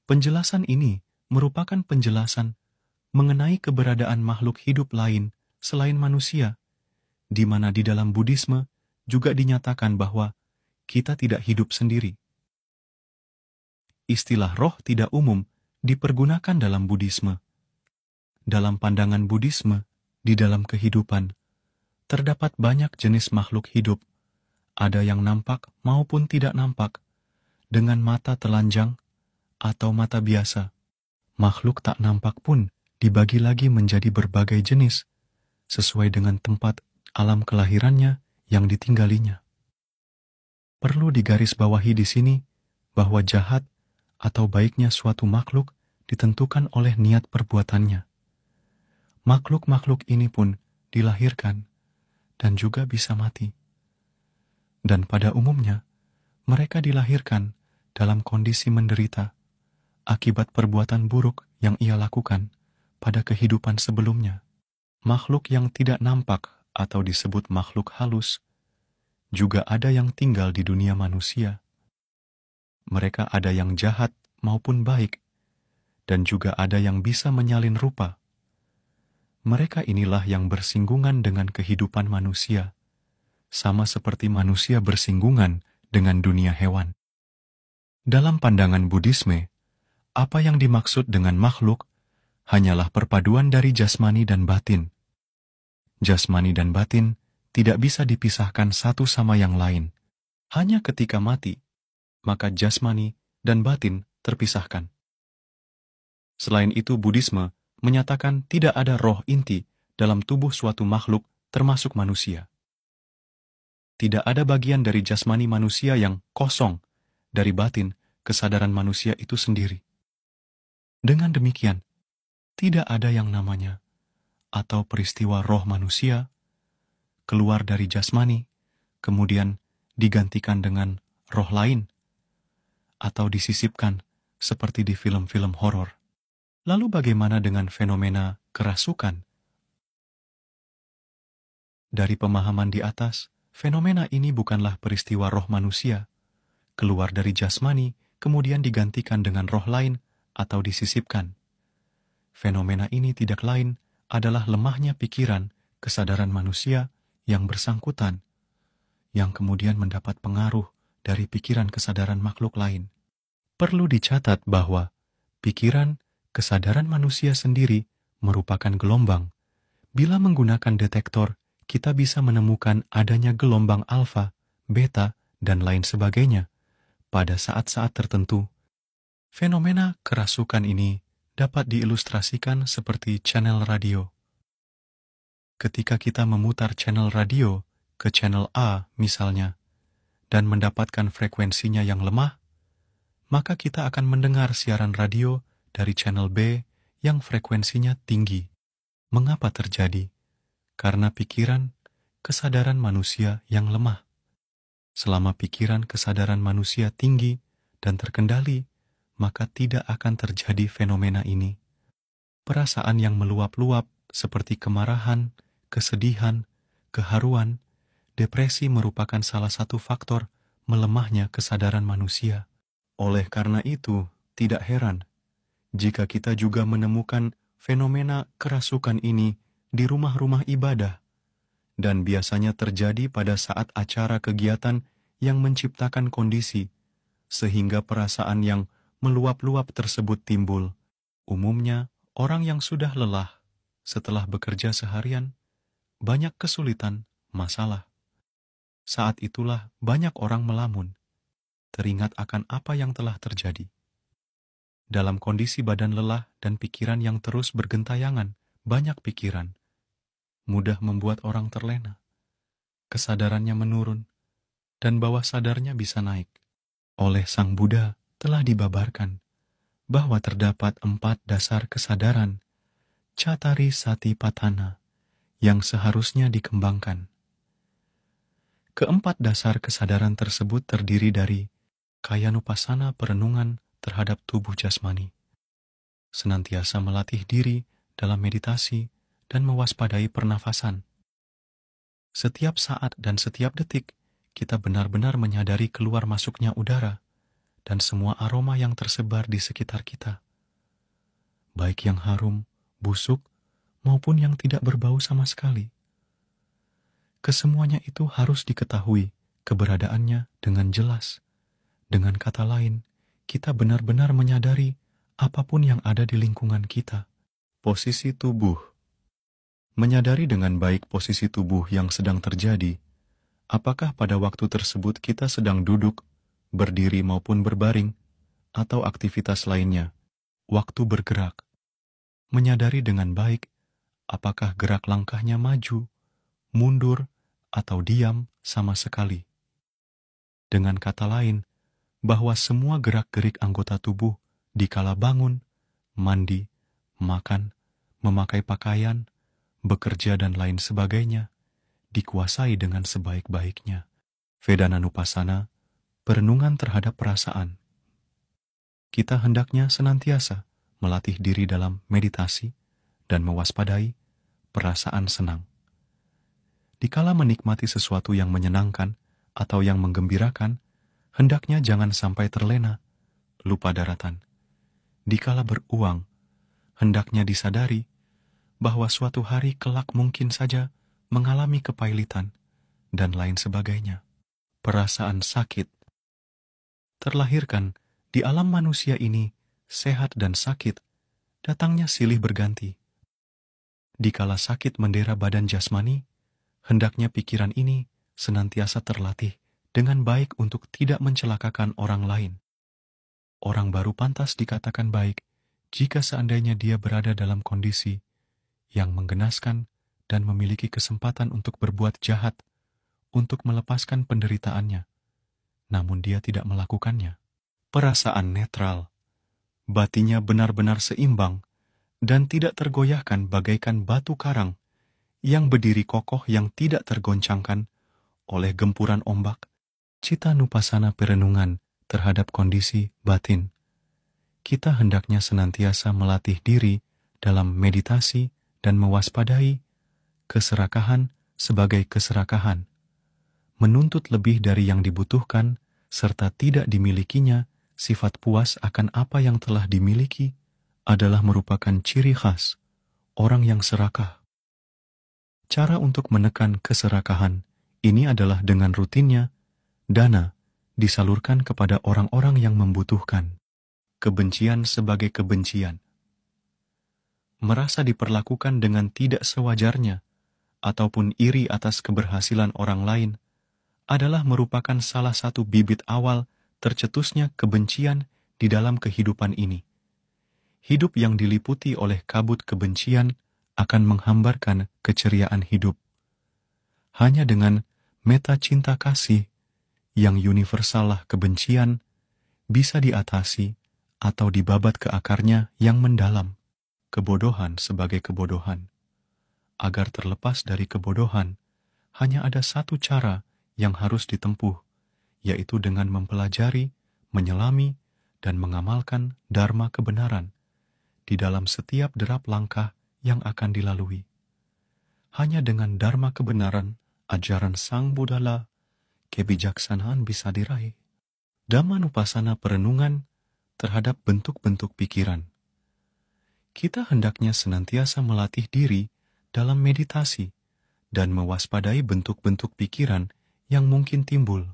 Penjelasan ini merupakan penjelasan mengenai keberadaan makhluk hidup lain selain manusia, di mana di dalam Buddhisme juga dinyatakan bahwa kita tidak hidup sendiri. Istilah roh tidak umum dipergunakan dalam Buddhisme. Dalam pandangan Buddhisme, di dalam kehidupan, terdapat banyak jenis makhluk hidup, ada yang nampak maupun tidak nampak, dengan mata telanjang atau mata biasa. Makhluk tak nampak pun dibagi lagi menjadi berbagai jenis, sesuai dengan tempat alam kelahirannya yang ditinggalinya. Perlu digarisbawahi di sini bahwa jahat atau baiknya suatu makhluk ditentukan oleh niat perbuatannya. Makhluk-makhluk ini pun dilahirkan dan juga bisa mati. Dan pada umumnya, mereka dilahirkan dalam kondisi menderita akibat perbuatan buruk yang ia lakukan pada kehidupan sebelumnya. Makhluk yang tidak nampak atau disebut makhluk halus juga ada yang tinggal di dunia manusia. Mereka ada yang jahat maupun baik, dan juga ada yang bisa menyalin rupa. Mereka inilah yang bersinggungan dengan kehidupan manusia, sama seperti manusia bersinggungan dengan dunia hewan. Dalam pandangan Buddhisme, apa yang dimaksud dengan makhluk hanyalah perpaduan dari jasmani dan batin. Jasmani dan batin tidak bisa dipisahkan satu sama yang lain. Hanya ketika mati, maka jasmani dan batin terpisahkan. Selain itu, Buddhisme menyatakan tidak ada roh inti dalam tubuh suatu makhluk termasuk manusia. Tidak ada bagian dari jasmani manusia yang kosong dari batin kesadaran manusia itu sendiri. Dengan demikian, tidak ada yang namanya atau peristiwa roh manusia keluar dari jasmani, kemudian digantikan dengan roh lain, atau disisipkan seperti di film-film horor. Lalu bagaimana dengan fenomena kerasukan? Dari pemahaman di atas, fenomena ini bukanlah peristiwa roh manusia, keluar dari jasmani, kemudian digantikan dengan roh lain atau disisipkan. Fenomena ini tidak lain adalah lemahnya pikiran, kesadaran manusia yang bersangkutan, yang kemudian mendapat pengaruh dari pikiran kesadaran makhluk lain. Perlu dicatat bahwa pikiran kesadaran manusia sendiri merupakan gelombang. Bila menggunakan detektor, kita bisa menemukan adanya gelombang alfa, beta, dan lain sebagainya pada saat-saat tertentu. Fenomena kerasukan ini dapat diilustrasikan seperti channel radio. Ketika kita memutar channel radio ke channel A misalnya, dan mendapatkan frekuensinya yang lemah, maka kita akan mendengar siaran radio dari channel B yang frekuensinya tinggi. Mengapa terjadi? Karena pikiran, kesadaran manusia yang lemah. Selama pikiran kesadaran manusia tinggi dan terkendali, maka tidak akan terjadi fenomena ini. Perasaan yang meluap-luap seperti kemarahan, kesedihan, keharuan, depresi merupakan salah satu faktor melemahnya kesadaran manusia. Oleh karena itu, tidak heran jika kita juga menemukan fenomena kerasukan ini di rumah-rumah ibadah, dan biasanya terjadi pada saat acara kegiatan yang menciptakan kondisi, sehingga perasaan yang meluap-luap tersebut timbul. Umumnya, orang yang sudah lelah setelah bekerja seharian, banyak kesulitan, masalah. Saat itulah banyak orang melamun, teringat akan apa yang telah terjadi. Dalam kondisi badan lelah dan pikiran yang terus bergentayangan, banyak pikiran, mudah membuat orang terlena. Kesadarannya menurun, dan bawah sadarnya bisa naik. Oleh Sang Buddha telah dibabarkan bahwa terdapat 4 dasar kesadaran, Cattari Satipatthana, yang seharusnya dikembangkan. Keempat dasar kesadaran tersebut terdiri dari kayanupassana perenungan terhadap tubuh jasmani, senantiasa melatih diri dalam meditasi dan mewaspadai pernafasan. Setiap saat dan setiap detik, kita benar-benar menyadari keluar masuknya udara dan semua aroma yang tersebar di sekitar kita, baik yang harum, busuk, maupun yang tidak berbau sama sekali. Kesemuanya itu harus diketahui keberadaannya dengan jelas. Dengan kata lain, kita benar-benar menyadari apapun yang ada di lingkungan kita. Posisi tubuh. Menyadari dengan baik posisi tubuh yang sedang terjadi. Apakah pada waktu tersebut kita sedang duduk, berdiri maupun berbaring, atau aktivitas lainnya, waktu bergerak. Menyadari dengan baik apakah gerak langkahnya maju, mundur, atau diam sama sekali. Dengan kata lain, bahwa semua gerak-gerik anggota tubuh dikala bangun, mandi, makan, memakai pakaian, bekerja dan lain sebagainya, dikuasai dengan sebaik-baiknya. Vedananupasana, perenungan terhadap perasaan. Kita hendaknya senantiasa melatih diri dalam meditasi dan mewaspadai perasaan senang. Dikala menikmati sesuatu yang menyenangkan atau yang menggembirakan, hendaknya jangan sampai terlena, lupa daratan. Dikala beruang, hendaknya disadari bahwa suatu hari kelak mungkin saja mengalami kepailitan dan lain sebagainya. Perasaan sakit terlahirkan di alam manusia ini, sehat dan sakit, datangnya silih berganti. Dikala sakit mendera badan jasmani, hendaknya pikiran ini senantiasa terlatih dengan baik untuk tidak mencelakakan orang lain. Orang baru pantas dikatakan baik jika seandainya dia berada dalam kondisi yang menggenaskan dan memiliki kesempatan untuk berbuat jahat, untuk melepaskan penderitaannya, namun dia tidak melakukannya. Perasaan netral, batinya benar-benar seimbang dan tidak tergoyahkan bagaikan batu karang yang berdiri kokoh yang tidak tergoncangkan oleh gempuran ombak. Citanupasana perenungan terhadap kondisi batin. Kita hendaknya senantiasa melatih diri dalam meditasi dan mewaspadai keserakahan sebagai keserakahan, menuntut lebih dari yang dibutuhkan serta tidak dimilikinya. Sifat puas akan apa yang telah dimiliki adalah merupakan ciri khas orang yang serakah. Cara untuk menekan keserakahan ini adalah dengan rutinnya dana disalurkan kepada orang-orang yang membutuhkan. Kebencian sebagai kebencian. Merasa diperlakukan dengan tidak sewajarnya ataupun iri atas keberhasilan orang lain adalah merupakan salah satu bibit awal tercetusnya kebencian di dalam kehidupan ini. Hidup yang diliputi oleh kabut kebencian akan menghambarkan keceriaan hidup. Hanya dengan meta cinta kasih yang universalah kebencian bisa diatasi atau dibabat ke akarnya yang mendalam. Kebodohan sebagai kebodohan. Agar terlepas dari kebodohan, hanya ada satu cara yang harus ditempuh, yaitu dengan mempelajari, menyelami, dan mengamalkan dharma kebenaran di dalam setiap derap langkah yang akan dilalui. Hanya dengan dharma kebenaran, ajaran Sang Buddha, kebijaksanaan bisa diraih. Dhammanupasana perenungan terhadap bentuk-bentuk pikiran. Kita hendaknya senantiasa melatih diri dalam meditasi dan mewaspadai bentuk-bentuk pikiran yang mungkin timbul.